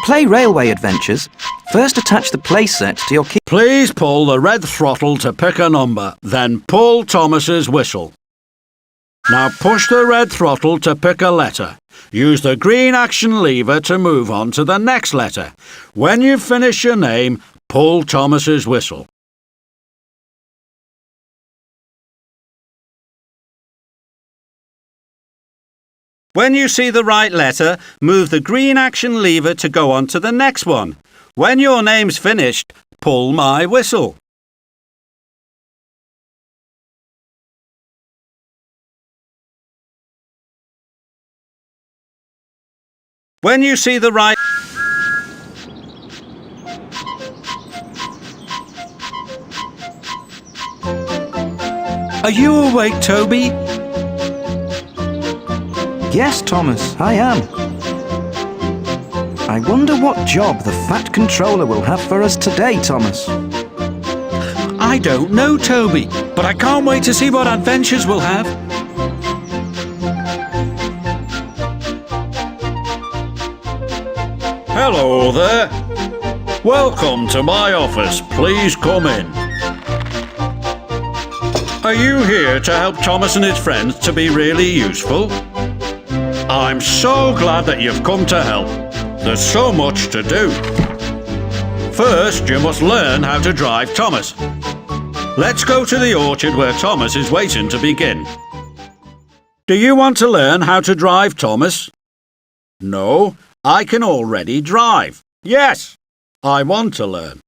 play Railway Adventures, first attach the playset to your key. Please pull the red throttle to pick a number, then pull Thomas's whistle. Now push the red throttle to pick a letter. Use the green action lever to move on to the next letter. When you finish your name, pull Thomas's whistle. When you see the right letter, move the green action lever to go on to the next one. When your name's finished, pull my whistle. When you see the right... Are you awake, Toby? Yes, Thomas, I am. I wonder what job the Fat Controller will have for us today, Thomas. I don't know, Toby, but I can't wait to see what adventures we'll have. Hello there. Welcome to my office. Please come in. Are you here to help Thomas and his friends to be really useful? I'm so glad that you've come to help. There's so much to do. First, you must learn how to drive Thomas. Let's go to the orchard where Thomas is waiting to begin. Do you want to learn how to drive Thomas? No, I can already drive. Yes, I want to learn.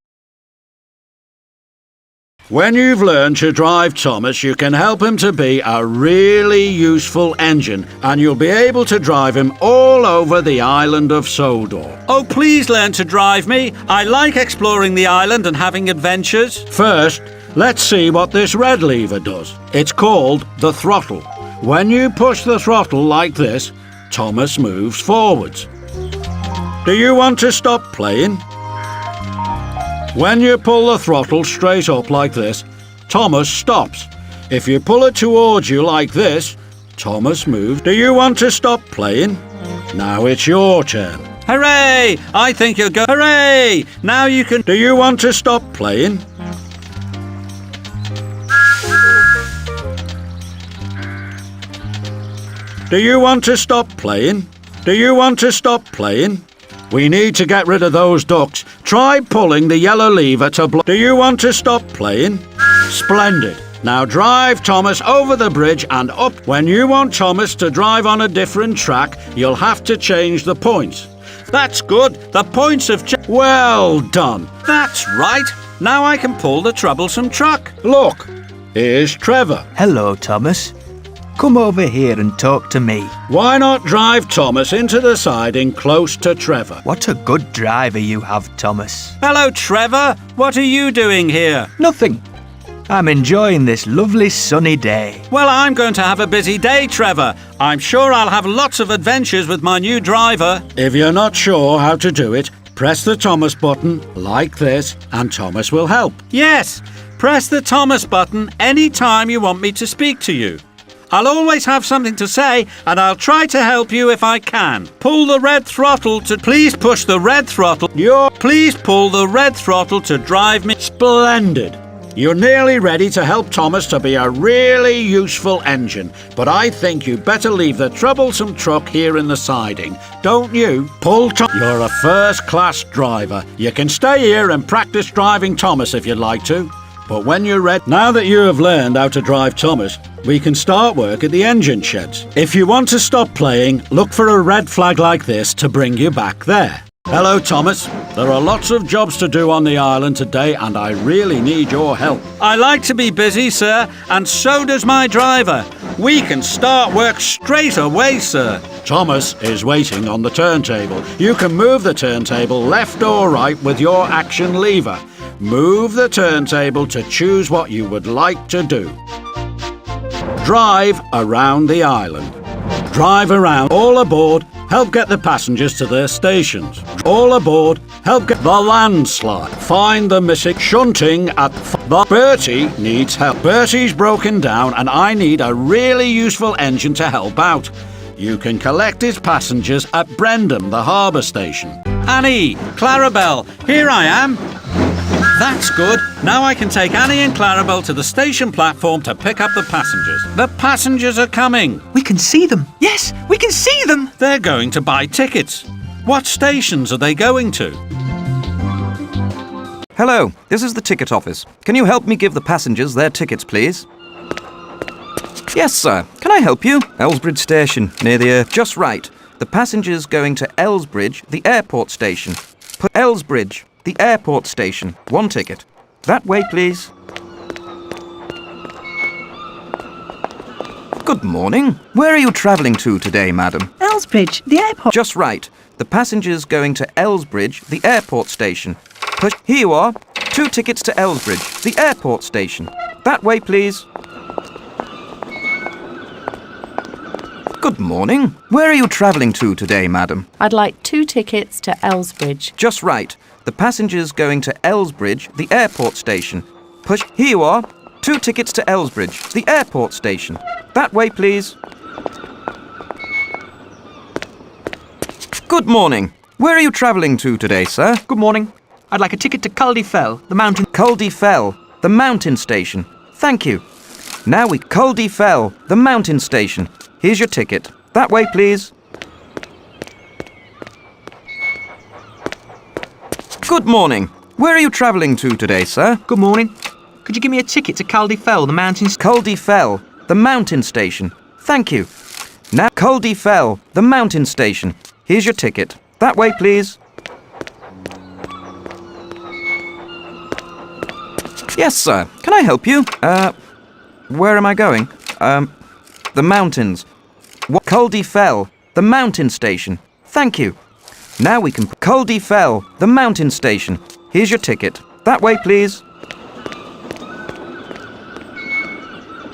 When you've learned to drive Thomas, you can help him to be a really useful engine, and you'll be able to drive him all over the island of Sodor. Oh, please learn to drive me. I like exploring the island and having adventures. First, let's see what this red lever does. It's called the throttle. When you push the throttle like this, Thomas moves forwards. Do you want to stop playing? When you pull the throttle straight up like this, Thomas stops. If you pull it towards you like this, Thomas moves. Do you want to stop playing? Now it's your turn. Hooray! I think you'll go. Hooray! Now you can. Do you want to stop playing? Do you want to stop playing? Do you want to stop playing? We need to get rid of those ducks. Try pulling the yellow lever to block. Do you want to stop playing? Splendid. Now drive Thomas over the bridge and up. When you want Thomas to drive on a different track, you'll have to change the points. That's good. The points have changed. Well done. That's right. Now I can pull the troublesome truck. Look, here's Trevor. Hello, Thomas. Come over here and talk to me. Why not drive Thomas into the siding close to Trevor? What a good driver you have, Thomas. Hello, Trevor. What are you doing here? Nothing. I'm enjoying this lovely sunny day. Well, I'm going to have a busy day, Trevor. I'm sure I'll have lots of adventures with my new driver. If you're not sure how to do it, press the Thomas button like this and Thomas will help. Yes, press the Thomas button any time you want me to speak to you. I'll always have something to say, and I'll try to help you if I can. Pull the red throttle to... Please push the red throttle. Please pull the red throttle to drive me... Splendid. You're nearly ready to help Thomas to be a really useful engine, but I think you better leave the troublesome truck here in the siding, don't you? Pull Thomas. You're a first-class driver. You can stay here and practice driving Thomas if you'd like to. But when you're ready, now that you have learned how to drive Thomas, we can start work at the engine sheds. If you want to stop playing, look for a red flag like this to bring you back there. Hello, Thomas. There are lots of jobs to do on the island today, and I really need your help. I like to be busy, sir, and so does my driver. We can start work straight away, sir. Thomas is waiting on the turntable. You can move the turntable left or right with your action lever. Move the turntable to choose what you would like to do. Drive around the island. Drive around. All aboard. Help get the passengers to their stations. All aboard. Help get the landslide. Find the missing. Shunting at the... Bertie needs help. Bertie's broken down and I need a really useful engine to help out. You can collect his passengers at Brendam, the harbour station. Annie, Clarabelle, here I am. That's good. Now I can take Annie and Clarabelle to the station platform to pick up the passengers. The passengers are coming. We can see them. Yes, we can see them. They're going to buy tickets. What stations are they going to? Hello, this is the ticket office. Can you help me give the passengers their tickets, please? Yes, sir. Can I help you? Elsbridge Station, near the... just right. The passengers going to Elsbridge, the airport station. Put Elsbridge, the airport station. 1 ticket. That way, please. Good morning. Where are you travelling to today, madam? Elsbridge, the airport. Just right. The passengers going to Elsbridge, the airport station. Push. Here you are. 2 tickets to Elsbridge, the airport station. That way, please. Good morning. Where are you travelling to today, madam? I'd like 2 tickets to Elsbridge. Just right. The passengers going to Elsbridge, the airport station. Push. Here you are. 2 tickets to Elsbridge, the airport station. That way, please. Good morning. Where are you travelling to today, sir? Good morning. I'd like a ticket to Culdee Fell, the mountain. Culdee Fell, the mountain station. Thank you. Now we... Culdee Fell, the mountain station. Here's your ticket. That way, please. Good morning. Where are you travelling to today, sir? Good morning. Could you give me a ticket to Culdee Fell, the mountains? Culdee Fell, the mountain station. Thank you. Now, Culdee Fell, the mountain station. Here's your ticket. That way, please. Yes, sir. Can I help you? Where am I going? The mountains. What? Culdee Fell, the mountain station. Thank you. Now we can... Culdee Fell, the mountain station. Here's your ticket. That way, please.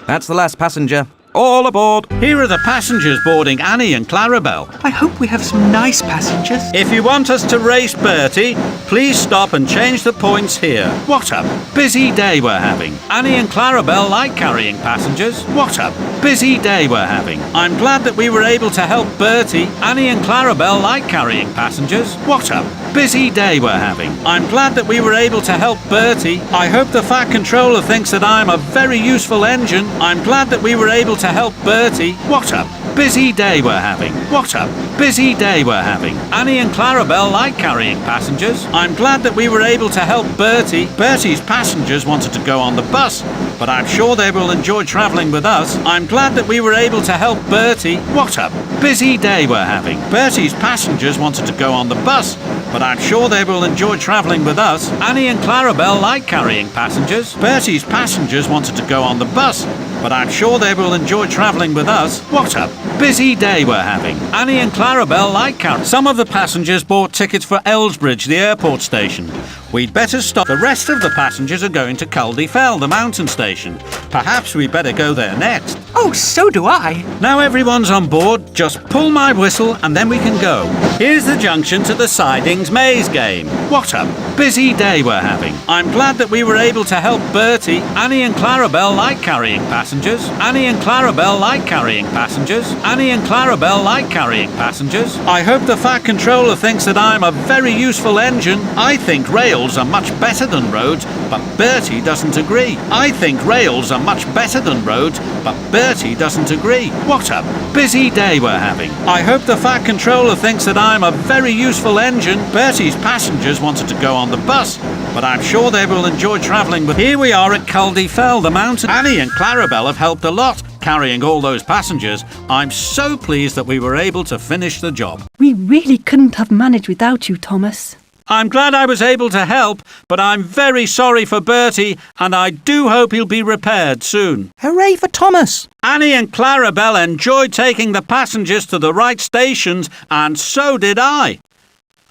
That's the last passenger. All aboard. Here are the passengers boarding Annie and Clarabelle. I hope we have some nice passengers. If you want us to race Bertie, please stop and change the points here. What a busy day we're having. Annie and Clarabelle like carrying passengers. What a busy day we're having. I'm glad that we were able to help Bertie. Annie and Clarabelle like carrying passengers. What a busy day we're having. I'm glad that we were able to help Bertie. I hope the Fat Controller thinks that I'm a very useful engine. I'm glad that we were able to help Bertie. What a busy day we're having. What a busy day we're having. Annie and Clarabelle like carrying passengers. I'm glad that we were able to help Bertie. Bertie's passengers wanted to go on the bus, but I'm sure they will enjoy travelling with us. I'm glad that we were able to help Bertie. What a busy day we're having. Bertie's passengers wanted to go on the bus, but I'm sure they will enjoy travelling with us. Annie and Clarabelle like carrying passengers. Bertie's passengers wanted to go on the bus, but I'm sure they will enjoy travelling with us. What a busy day we're having. Annie and Clarabelle like carrying. Some of the passengers bought tickets for Elsbridge, the airport station. We'd better stop. The rest of the passengers are going to Culdee Fell, the mountain station. Perhaps we'd better go there next. Oh, so do I. Now everyone's on board, just pull my whistle and then we can go. Here's the junction to the Sidings Maze game. What a busy day we're having. I'm glad that we were able to help Bertie. Annie and Clarabelle like carrying passengers. Annie and Clarabelle like carrying passengers. Annie and Clarabelle like carrying passengers. I hope the Fat Controller thinks that I'm a very useful engine. I think rails are much better than roads, but Bertie doesn't agree. I think rails are much better than roads, but Bertie doesn't agree. What a busy day we're having. I hope the Fat Controller thinks that I'm a very useful engine. Bertie's passengers wanted to go on the bus, but I'm sure they will enjoy travelling with... Here we are at Culdee Fell, the mountain. Annie and Clarabelle have helped a lot, carrying all those passengers. I'm so pleased that we were able to finish the job. We really couldn't have managed without you, Thomas. I'm glad I was able to help, but I'm very sorry for Bertie, and I do hope he'll be repaired soon. Hooray for Thomas! Annie and Clarabelle enjoyed taking the passengers to the right stations, and so did I.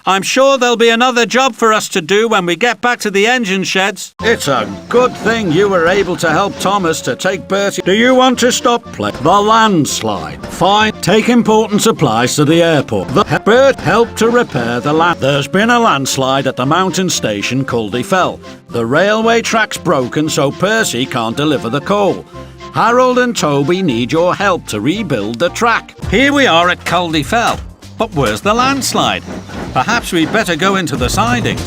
I'm sure there'll be another job for us to do when we get back to the engine sheds. It's a good thing you were able to help Thomas to take Bertie. Do you want to stop playing? The landslide. Fine. Take important supplies to the airport. Bert helped to repair the land. There's been a landslide at the mountain station Culdee Fell. The railway track's broken, so Percy can't deliver the coal. Harold and Toby need your help to rebuild the track. Here we are at Culdee Fell. But where's the landslide? Perhaps we'd better go into the sidings.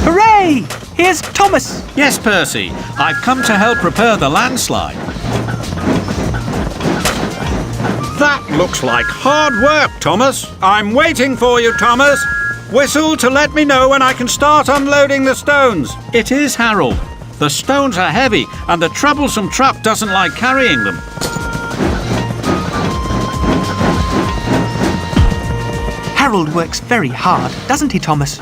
Hooray! Here's Thomas. Yes, Percy, I've come to help repair the landslide. That looks like hard work, Thomas. I'm waiting for you, Thomas. Whistle to let me know when I can start unloading the stones. It is, Harold. The stones are heavy and the troublesome truck doesn't like carrying them. Harold works very hard, doesn't he, Thomas?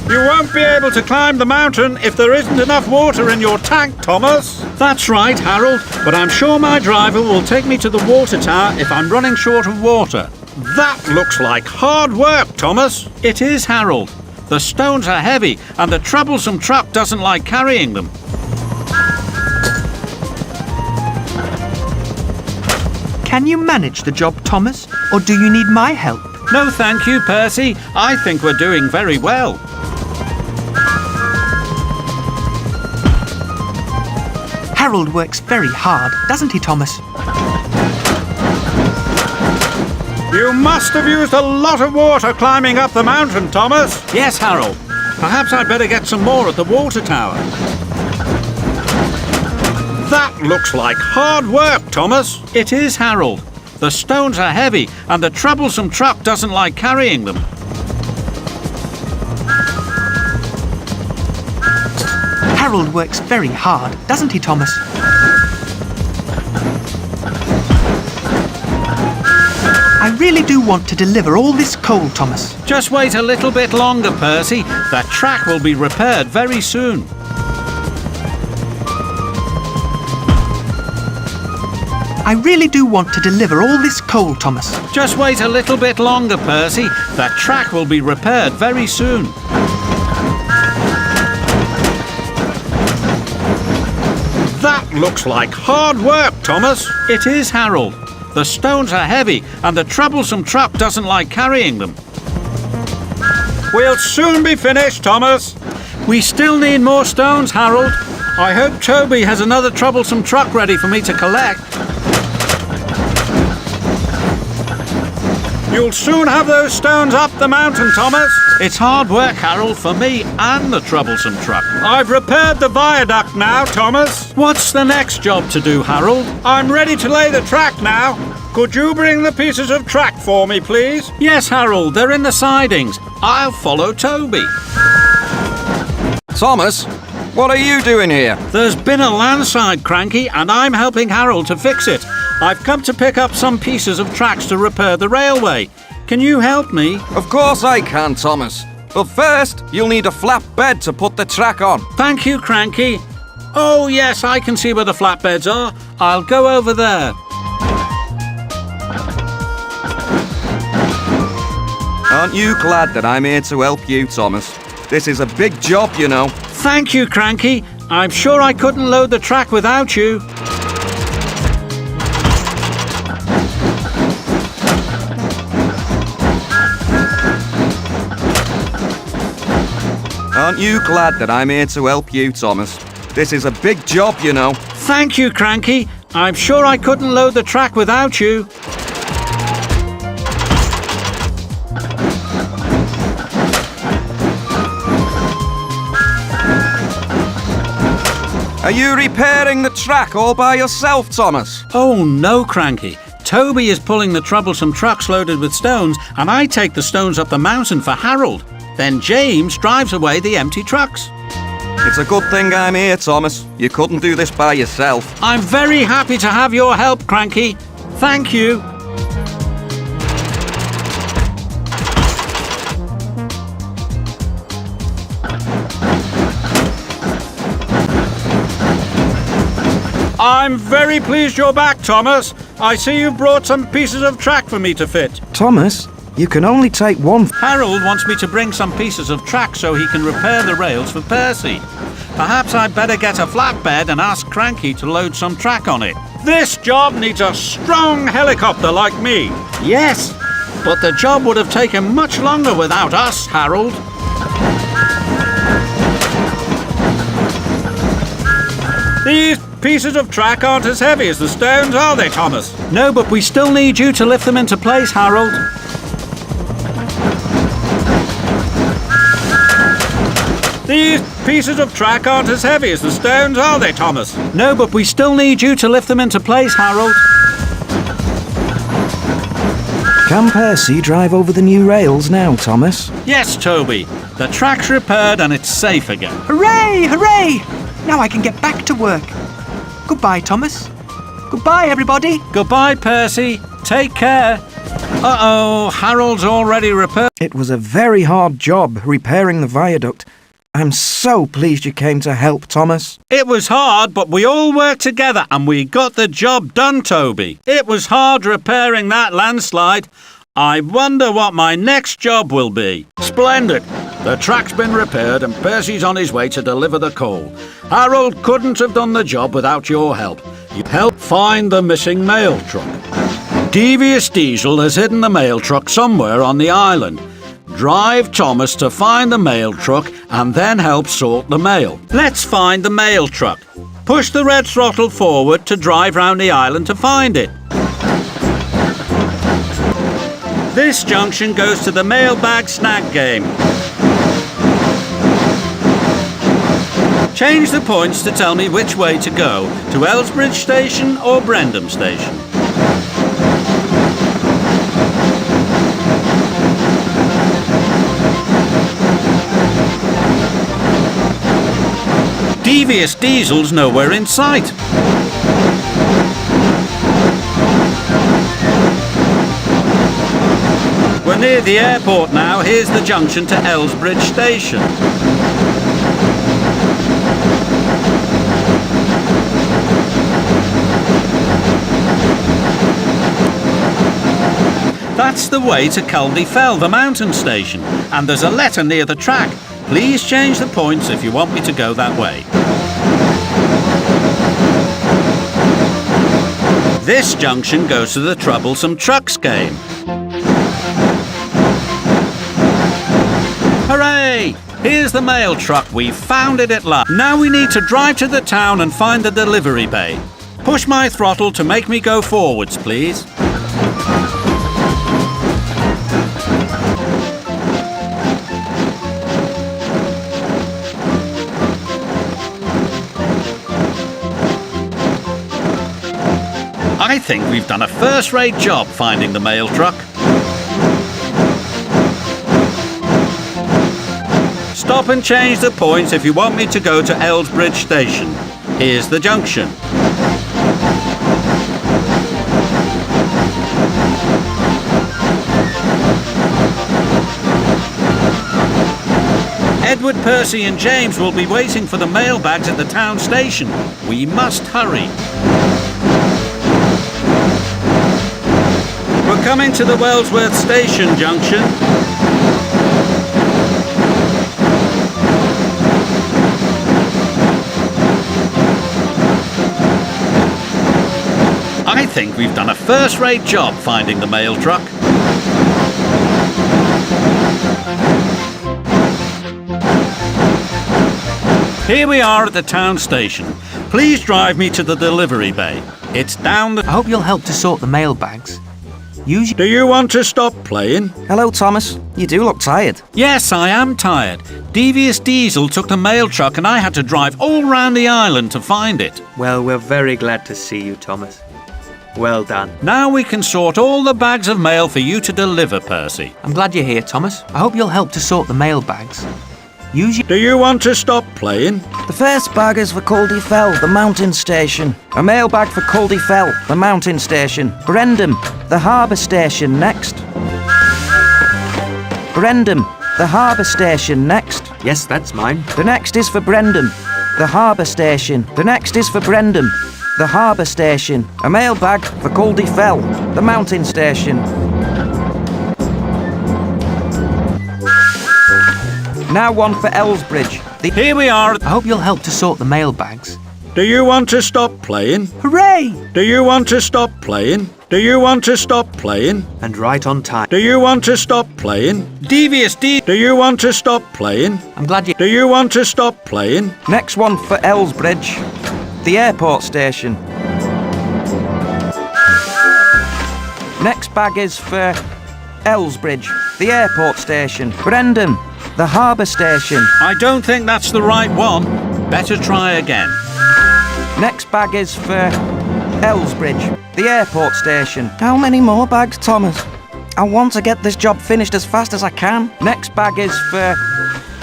You won't be able to climb the mountain if there isn't enough water in your tank, Thomas. That's right, Harold, but I'm sure my driver will take me to the water tower if I'm running short of water. That looks like hard work, Thomas. It is, Harold. The stones are heavy and the troublesome truck doesn't like carrying them. Can you manage the job, Thomas? Or do you need my help? No, thank you, Percy. I think we're doing very well. Harold works very hard, doesn't he, Thomas? You must have used a lot of water climbing up the mountain, Thomas. Yes, Harold. Perhaps I'd better get some more at the water tower. That looks like hard work, Thomas. It is, Harold. The stones are heavy and the troublesome truck doesn't like carrying them. Harold works very hard, doesn't he, Thomas? I really do want to deliver all this coal, Thomas. Just wait a little bit longer, Percy. That track will be repaired very soon. I really do want to deliver all this coal, Thomas. Just wait a little bit longer, Percy. That track will be repaired very soon. That looks like hard work, Thomas. It is, Harold. The stones are heavy and the troublesome truck doesn't like carrying them. We'll soon be finished, Thomas. We still need more stones, Harold. I hope Toby has another troublesome truck ready for me to collect. You'll soon have those stones up the mountain, Thomas. It's hard work, Harold, for me and the troublesome truck. I've repaired the viaduct now, Thomas. What's the next job to do, Harold? I'm ready to lay the track now. Could you bring the pieces of track for me, please? Yes, Harold, they're in the sidings. I'll follow Toby. Thomas, what are you doing here? There's been a landslide, Cranky, and I'm helping Harold to fix it. I've come to pick up some pieces of tracks to repair the railway. Can you help me? Of course I can, Thomas. But first, you'll need a flatbed to put the track on. Thank you, Cranky. Oh, yes, I can see where the flatbeds are. I'll go over there. Aren't you glad that I'm here to help you, Thomas? This is a big job, you know. Thank you, Cranky. I'm sure I couldn't load the track without you. Aren't you glad that I'm here to help you, Thomas? This is a big job, you know. Thank you, Cranky. I'm sure I couldn't load the track without you. Are you repairing the track all by yourself, Thomas? Oh, no, Cranky. Toby is pulling the troublesome trucks loaded with stones, and I take the stones up the mountain for Harold. Then James drives away the empty trucks. It's a good thing I'm here, Thomas. You couldn't do this by yourself. I'm very happy to have your help, Cranky. Thank you. I'm very pleased you're back, Thomas. I see you've brought some pieces of track for me to fit. Thomas, you can only take one. Harold wants me to bring some pieces of track so he can repair the rails for Percy. Perhaps I'd better get a flatbed and ask Cranky to load some track on it. This job needs a strong helicopter like me. Yes, but the job would have taken much longer without us, Harold. These pieces of track aren't as heavy as the stones, are they, Thomas? No, but we still need you to lift them into place, Harold. These pieces of track aren't as heavy as the stones, are they, Thomas? No, but we still need you to lift them into place, Harold. Can Percy drive over the new rails now, Thomas? Yes, Toby. The track's repaired and it's safe again. Hooray! Hooray! Now I can get back to work. Goodbye, Thomas. Goodbye, everybody. Goodbye, Percy. Take care. Uh-oh, Harold's already repaired. It was a very hard job repairing the viaduct. I'm so pleased you came to help, Thomas. It was hard, but we all worked together and we got the job done, Toby. It was hard repairing that landslide. I wonder what my next job will be. Splendid. The track's been repaired and Percy's on his way to deliver the coal. Harold couldn't have done the job without your help. You helped find the missing mail truck. Devious Diesel has hidden the mail truck somewhere on the island. Drive Thomas to find the mail truck and then help sort the mail. Let's find the mail truck. Push the red throttle forward to drive round the island to find it. This junction goes to the mailbag snag game. Change the points to tell me which way to go, to Elsbridge Station or Brendam Station. Devious Diesel's nowhere in sight. We're near the airport now. Here's the junction to Elsbridge Station. That's the way to Culdy Fell, the mountain station. And there's a letter near the track. Please change the points if you want me to go that way. This junction goes to the Troublesome Trucks game. Hooray! Here's the mail truck. We found it at last. Now we need to drive to the town and find the delivery bay. Push my throttle to make me go forwards, please. I think we've done a first-rate job finding the mail truck. Stop and change the points if you want me to go to Elsbridge Station. Here's the junction. Edward, Percy and James will be waiting for the mailbags at the town station. We must hurry. We're coming to the Wellsworth Station junction. I think we've done a first-rate job finding the mail truck. Here we are at the town station. Please drive me to the delivery bay. It's down the... I hope you'll help to sort the mailbags. Use your... Do you want to stop playing? Hello, Thomas. You do look tired. Yes, I am tired. Devious Diesel took the mail truck and I had to drive all round the island to find it. Well, we're very glad to see you, Thomas. Well done. Now we can sort all the bags of mail for you to deliver, Percy. I'm glad you're here, Thomas. I hope you'll help to sort the mailbags. Use your... Do you want to stop playing? The first bag is for Culdy Fell, the mountain station. A mailbag for Culdy Fell, the mountain station. Brendam, the harbour station next. Brendam, the harbour station next. Yes, that's mine. The next is for Brendam, the harbour station. The next is for Brendam, the harbour station. A mailbag for Culdy Fell, the mountain station. Now one for Elsbridge. Here we are. I hope you'll help to sort the mailbags. Do you want to stop playing? Hooray! Do you want to stop playing? Do you want to stop playing? And right on time. Do you want to stop playing? Devious D. Do you want to stop playing? I'm glad you... Do you want to stop playing? Next one for Elsbridge. the airport station. Next bag is for Elsbridge, the airport station. Brendan, the harbour station. I don't think that's the right one. Better try again. Next bag is for Elsbridge, the airport station. How many more bags, Thomas? I want to get this job finished as fast as I can. Next bag is for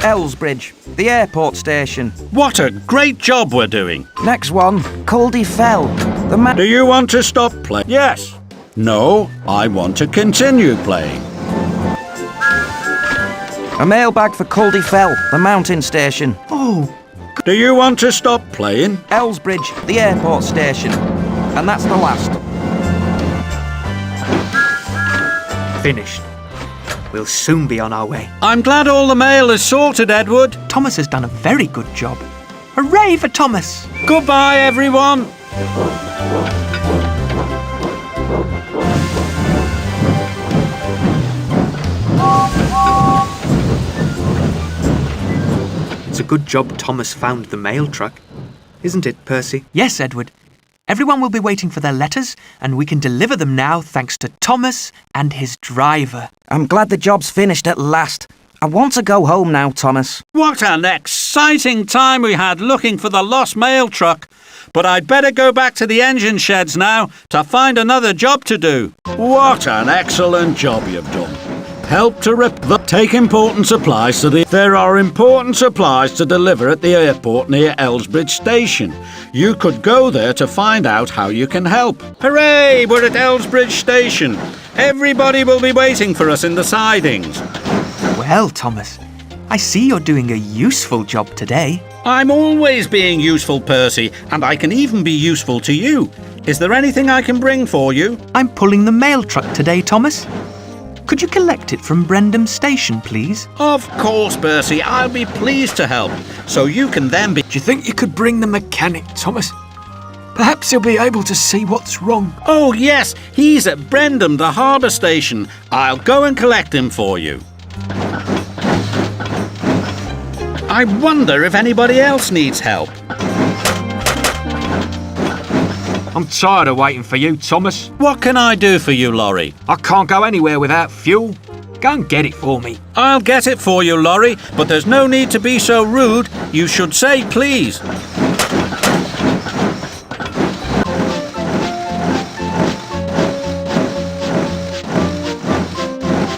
Elsbridge, the airport station. What a great job we're doing. Next one, Culdee Fell. The man. Do you want to stop playing? Yes. No, I want to continue playing. A mail bag for Culdee Fell, the mountain station. Oh, Do you want to stop playing? Elsbridge, the airport station. And that's the last. finished. We'll soon be on our way. I'm glad all the mail is sorted, Edward. Thomas has done a very good job. Hooray for Thomas! Goodbye, everyone. It's a good job Thomas found the mail truck. Isn't it, Percy? Yes, Edward. Everyone will be waiting for their letters, and we can deliver them now thanks to Thomas and his driver. I'm glad the job's finished at last. I want to go home now, Thomas. What an exciting time we had looking for the lost mail truck. But I'd better go back to the engine sheds now to find another job to do. What an excellent job you've done. Help to take important supplies to the... There are important supplies to deliver at the airport near Elsbridge Station. You could go there to find out how you can help. Hooray! We're at Elsbridge Station. Everybody will be waiting for us in the sidings. Well, Thomas, I see you're doing a useful job today. I'm always being useful, Percy, and I can even be useful to you. Is there anything I can bring for you? I'm pulling the mail truck today, Thomas. Could you collect it from Brendam Station, please? Of course, Percy. I'll be pleased to help. So you can then be... Do you think you could bring the mechanic, Thomas? Perhaps he'll be able to see what's wrong. Oh, yes. He's at Brendam, the harbour station. I'll go and collect him for you. I wonder if anybody else needs help. I'm tired of waiting for you, Thomas. What can I do for you, Laurie? I can't go anywhere without fuel. Go and get it for me. I'll get it for you, Laurie, but there's no need to be so rude. You should say please.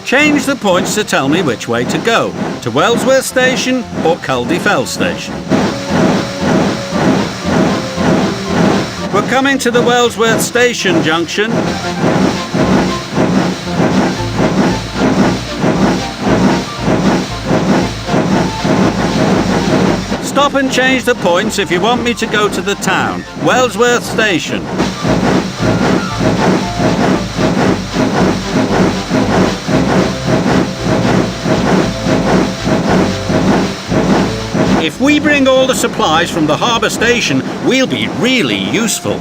Change the points to tell me which way to go, to Wellsworth Station or Culdee Fell Station. We're coming to the Wellsworth Station junction. Stop and change the points if you want me to go to the town. Wellsworth Station. If we bring all the supplies from the harbour station, we'll be really useful.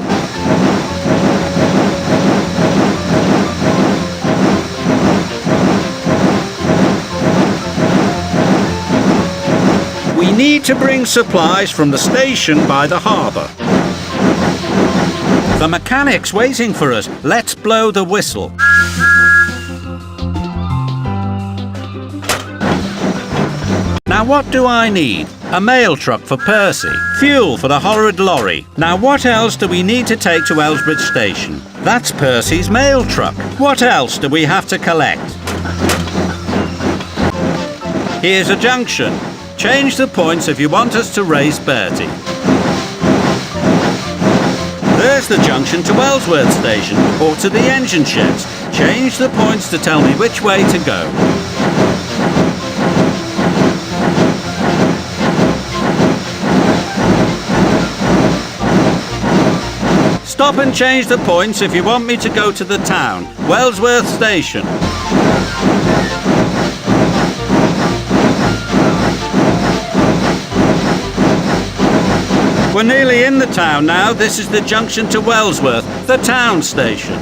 We need to bring supplies from the station by the harbour. The mechanic's waiting for us. Let's blow the whistle. Now what do I need? A mail truck for Percy. Fuel for the horrid lorry. Now what else do we need to take to Elsbridge Station? That's Percy's mail truck. What else do we have to collect? Here's a junction. Change the points if you want us to race Bertie. There's the junction to Wellsworth Station or to the engine sheds. Change the points to tell me which way to go. Stop and change the points if you want me to go to the town. Wellsworth Station. We're nearly in the town now. This is the junction to Wellsworth, the town station.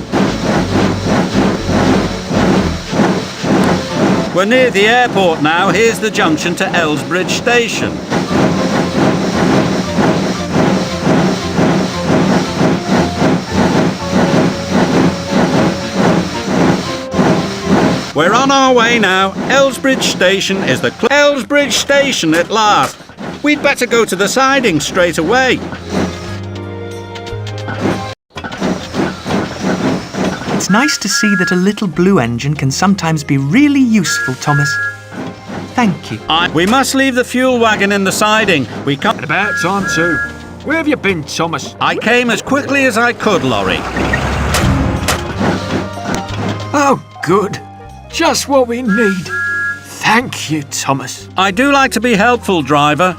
We're near the airport now. Here's the junction to Elsbridge Station. We're on our way now. Elsbridge Station is the Elsbridge Station at last. We'd better go to the siding straight away. It's nice to see that a little blue engine can sometimes be really useful, Thomas. Thank you. We must leave the fuel wagon in the siding. We can't. About time too. Where have you been, Thomas? I came as quickly as I could, Laurie. Oh, good. Just what we need. Thank you, Thomas. I do like to be helpful, driver.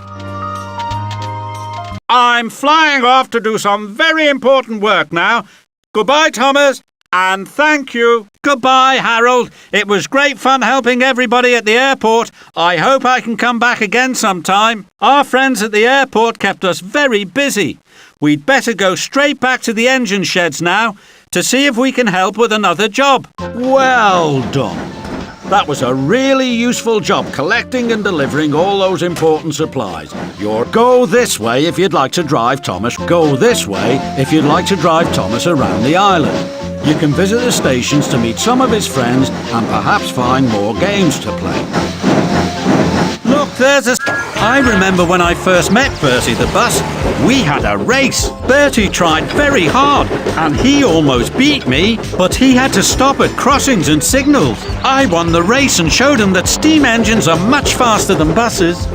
I'm flying off to do some very important work now. Goodbye, Thomas, and thank you. Goodbye, Harold. It was great fun helping everybody at the airport. I hope I can come back again sometime. Our friends at the airport kept us very busy. We'd better go straight back to the engine sheds now to see if we can help with another job. Well done. That was a really useful job collecting and delivering all those important supplies. Go this way if you'd like to drive Thomas. Go this way if you'd like to drive Thomas around the island. You can visit the stations to meet some of his friends and perhaps find more games to play. Look, there's a... I remember when I first met Bertie the bus, we had a race. Bertie tried very hard and he almost beat me, but he had to stop at crossings and signals. I won the race and showed him that steam engines are much faster than buses.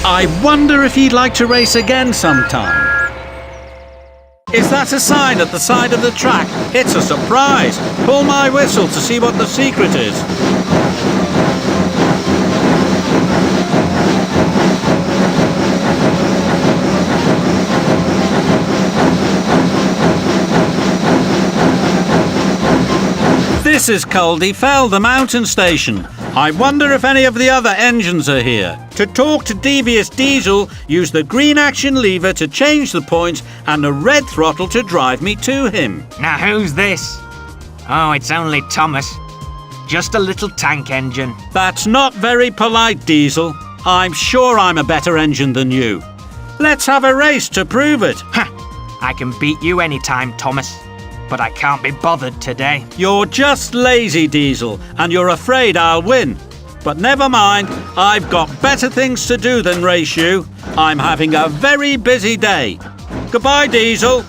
I wonder if he'd like to race again sometime. Is that a sign at the side of the track? It's a surprise. Pull my whistle to see what the secret is. This is Culdee Fell, the mountain station. I wonder if any of the other engines are here. To talk to Devious Diesel, use the green action lever to change the points and the red throttle to drive me to him. Now who's this? Oh, it's only Thomas. Just a little tank engine. That's not very polite, Diesel. I'm sure I'm a better engine than you. Let's have a race to prove it. I can beat you anytime, Thomas. But I can't be bothered today. You're just lazy, Diesel, and you're afraid I'll win. But never mind, I've got better things to do than race you. I'm having a very busy day. Goodbye, Diesel.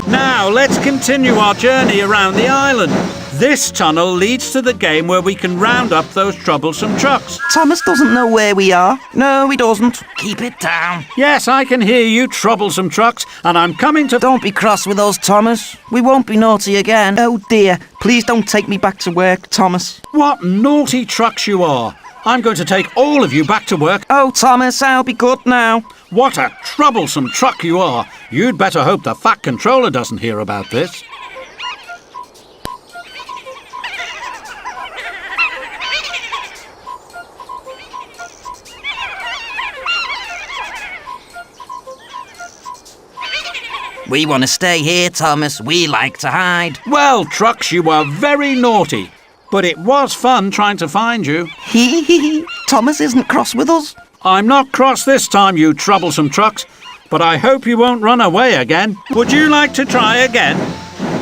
Now, let's continue our journey around the island. This tunnel leads to the game where we can round up those troublesome trucks. Thomas doesn't know where we are. No, he doesn't. Keep it down. Yes, I can hear you, troublesome trucks, and I'm coming to... Don't be cross with us, Thomas. We won't be naughty again. Oh dear, please don't take me back to work, Thomas. What naughty trucks you are. I'm going to take all of you back to work. Oh, Thomas, I'll be good now. What a troublesome truck you are. You'd better hope the Fat Controller doesn't hear about this. We want to stay here, Thomas. We like to hide. Well, trucks, you were very naughty. But it was fun trying to find you. Hee hee hee. Thomas isn't cross with us. I'm not cross this time, you troublesome trucks. But I hope you won't run away again. Would you like to try again?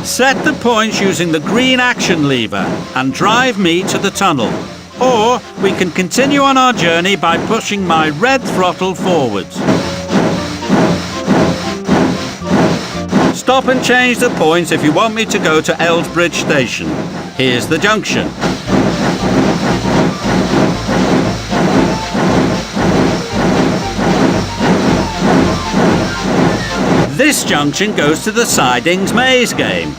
Set the points using the green action lever and drive me to the tunnel. Or we can continue on our journey by pushing my red throttle forwards. Stop and change the points if you want me to go to Elsbridge Station. Here's the junction. This junction goes to the Sidings Maze game.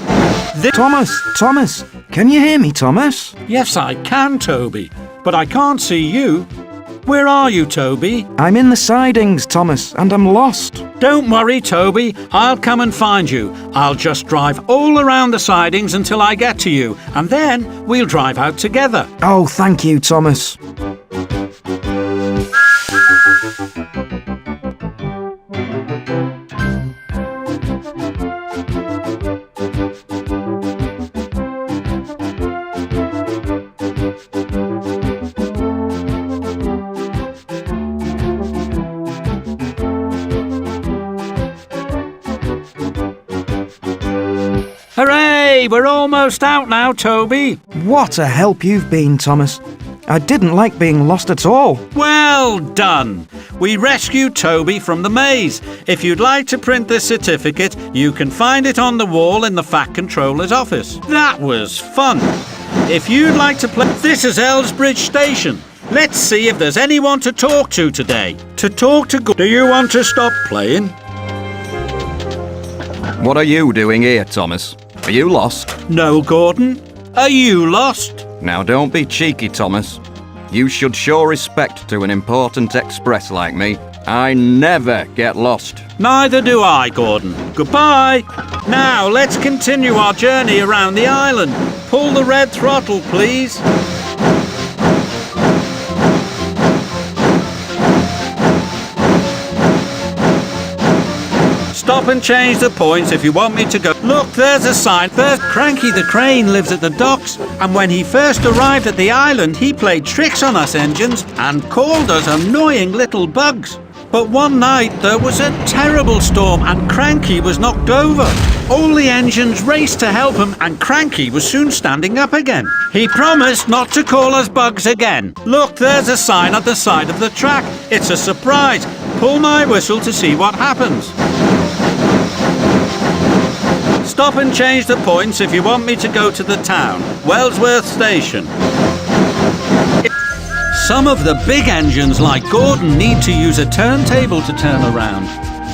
Thomas, can you hear me, Thomas? Yes, I can, Toby, but I can't see you. Where are you, Toby? I'm in the sidings, Thomas, and I'm lost. Don't worry, Toby. I'll come and find you. I'll just drive all around the sidings until I get to you, and then we'll drive out together. Oh, thank you, Thomas. Hooray! We're almost out now, Toby. What a help you've been, Thomas. I didn't like being lost at all. Well done! We rescued Toby from the maze. If you'd like to print this certificate, you can find it on the wall in the Fat Controller's office. That was fun. If you'd like to play... This is Elsbridge Station. Let's see if there's anyone to talk to today. To talk to... Do you want to stop playing? What are you doing here, Thomas? Are you lost? No, Gordon. Are you lost? Now don't be cheeky, Thomas. You should show respect to an important express like me. I never get lost. Neither do I, Gordon. Goodbye. Now, let's continue our journey around the island. Pull the red throttle, please. Stop and change the points if you want me to go. Look, there's a sign. First, Cranky the Crane lives at the docks, and when he first arrived at the island, he played tricks on us engines and called us annoying little bugs. But one night, there was a terrible storm, and Cranky was knocked over. All the engines raced to help him, and Cranky was soon standing up again. He promised not to call us bugs again. Look, there's a sign at the side of the track. It's a surprise. Pull my whistle to see what happens. Stop and change the points if you want me to go to the town. Wellsworth Station. Some of the big engines like Gordon need to use a turntable to turn around.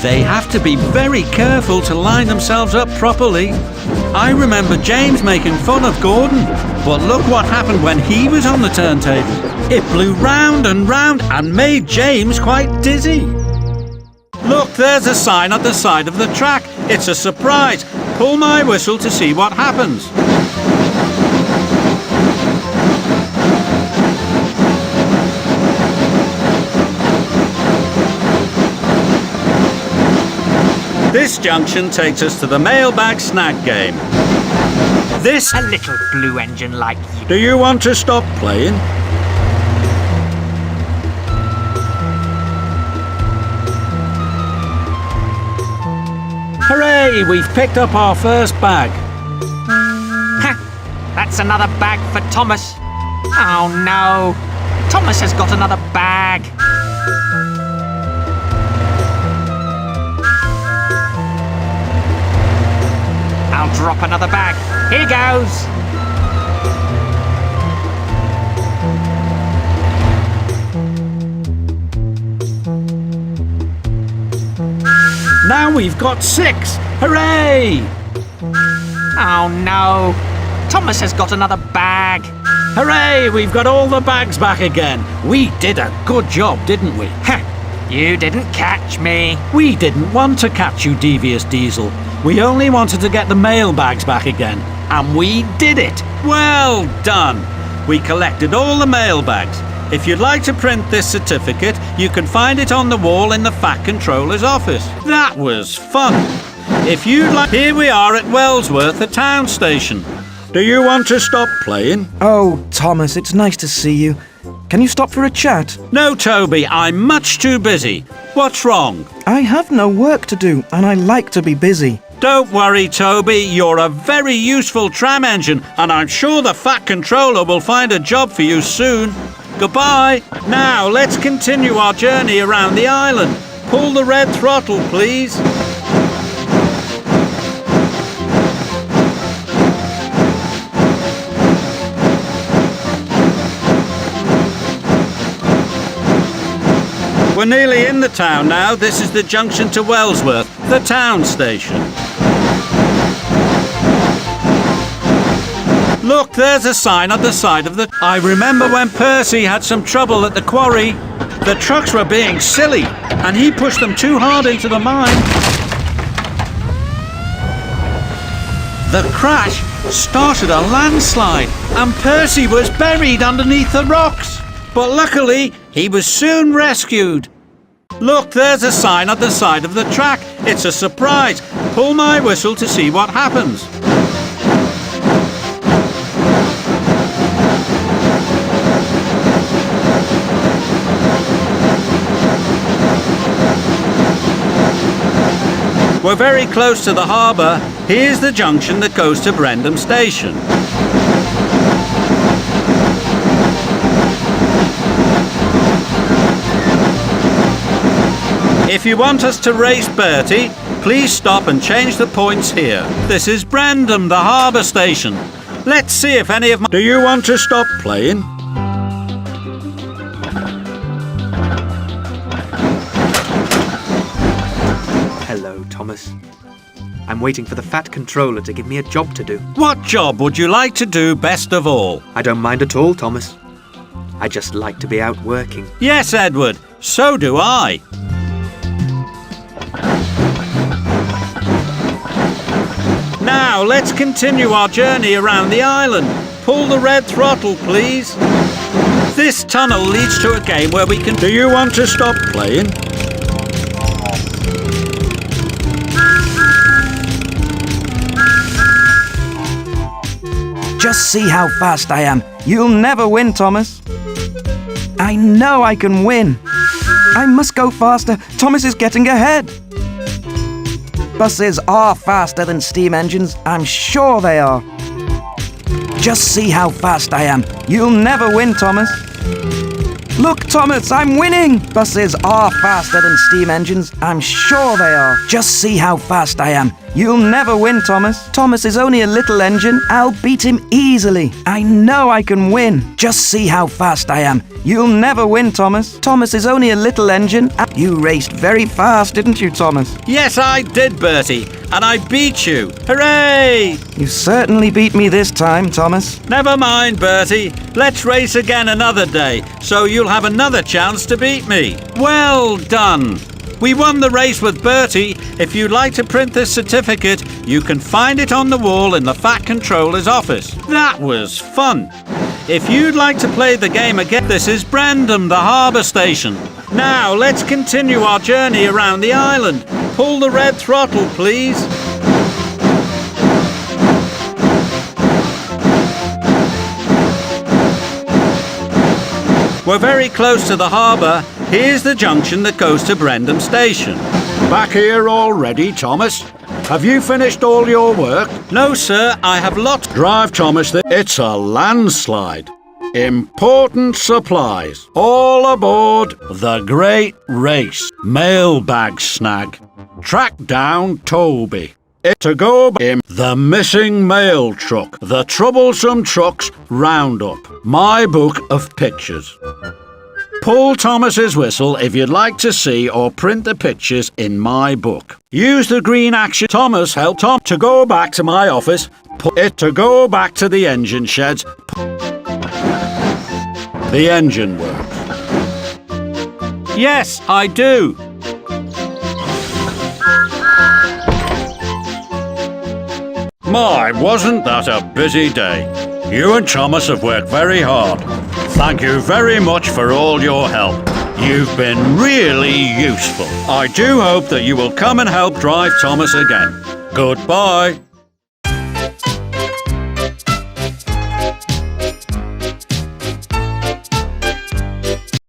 They have to be very careful to line themselves up properly. I remember James making fun of Gordon, but look what happened when he was on the turntable. It blew round and round and made James quite dizzy. Look, there's a sign at the side of the track. It's a surprise. Pull my whistle to see what happens. This junction takes us to the mailbag snag game. This... A little blue engine like you. Do you want to stop playing? Hooray! We've picked up our first bag. Ha! That's another bag for Thomas. Oh no! Thomas has got another bag. I'll drop another bag. Here goes. Now we've got 6. Hooray! Oh no! Thomas has got another bag. Hooray! We've got all the bags back again. We did a good job, didn't we? Ha! You didn't catch me. We didn't want to catch you, Devious Diesel. We only wanted to get the mail bags back again. And we did it. Well done. We collected all the mail bags. If you'd like to print this certificate, you can find it on the wall in the Fat Controller's office. That was fun. If you'd like... Here we are at Wellsworth, the town station. Do you want to stop playing? Oh, Thomas, it's nice to see you. Can you stop for a chat? No, Toby, I'm much too busy. What's wrong? I have no work to do, and I like to be busy. Don't worry, Toby. You're a very useful tram engine, and I'm sure the Fat Controller will find a job for you soon. Goodbye. Now, let's continue our journey around the island. Pull the red throttle, please. We're nearly in the town now. This is the junction to Wellsworth, the town station. Look, there's a sign at the side of the... I remember when Percy had some trouble at the quarry. The trucks were being silly, and he pushed them too hard into the mine. The crash started a landslide, and Percy was buried underneath the rocks. But luckily, he was soon rescued. Look, there's a sign at the side of the track. It's a surprise. Pull my whistle to see what happens. We're very close to the harbour. Here's the junction that goes to Brendam Station. If you want us to race Bertie, please stop and change the points here. This is Brandon, the harbour station. Let's see if any of my... Do you want to stop playing? Hello, Thomas. I'm waiting for the Fat Controller to give me a job to do. What job would you like to do best of all? I don't mind at all, Thomas. I just like to be out working. Yes, Edward, so do I. Now, let's continue our journey around the island. Pull the red throttle, please. This tunnel leads to a game where we can... Do you want to stop playing? Just see how fast I am. You'll never win, Thomas. I know I can win. I must go faster. Thomas is getting ahead. Buses are faster than steam engines. I'm sure they are. Just see how fast I am. You'll never win, Thomas. Look, Thomas, I'm winning! Buses are faster than steam engines. I'm sure they are. Just see how fast I am. You'll never win, Thomas. Thomas is only a little engine. I'll beat him easily. I know I can win. Just see how fast I am. You'll never win, Thomas. Thomas is only a little engine. You raced very fast, didn't you, Thomas? Yes, I did, Bertie, and I beat you. Hooray! You certainly beat me this time, Thomas. Never mind, Bertie. Let's race again another day, so you'll have another chance to beat me. Well done. We won the race with Bertie. If you'd like to print this certificate, you can find it on the wall in the Fat Controller's office. That was fun. If you'd like to play the game again, this is Brandon, the harbour station. Now, let's continue our journey around the island. Pull the red throttle, please. We're very close to the harbour. Here's the junction that goes to Brendam Station. Back here already, Thomas? Have you finished all your work? No, sir, I have lots. Drive, Thomas. It's a landslide. Important supplies. All aboard the Great Race. Mailbag snag. Track down Toby. To go in the missing mail truck. The troublesome trucks roundup. My book of pictures. Pull Thomas's whistle if you'd like to see or print the pictures in my book. Use the green action. Thomas helped Tom to go back to my office. Put it to go back to the engine sheds. The engine works. Yes, I do. My, wasn't that a busy day? You and Thomas have worked very hard. Thank you very much for all your help. You've been really useful. I do hope that you will come and help drive Thomas again. Goodbye.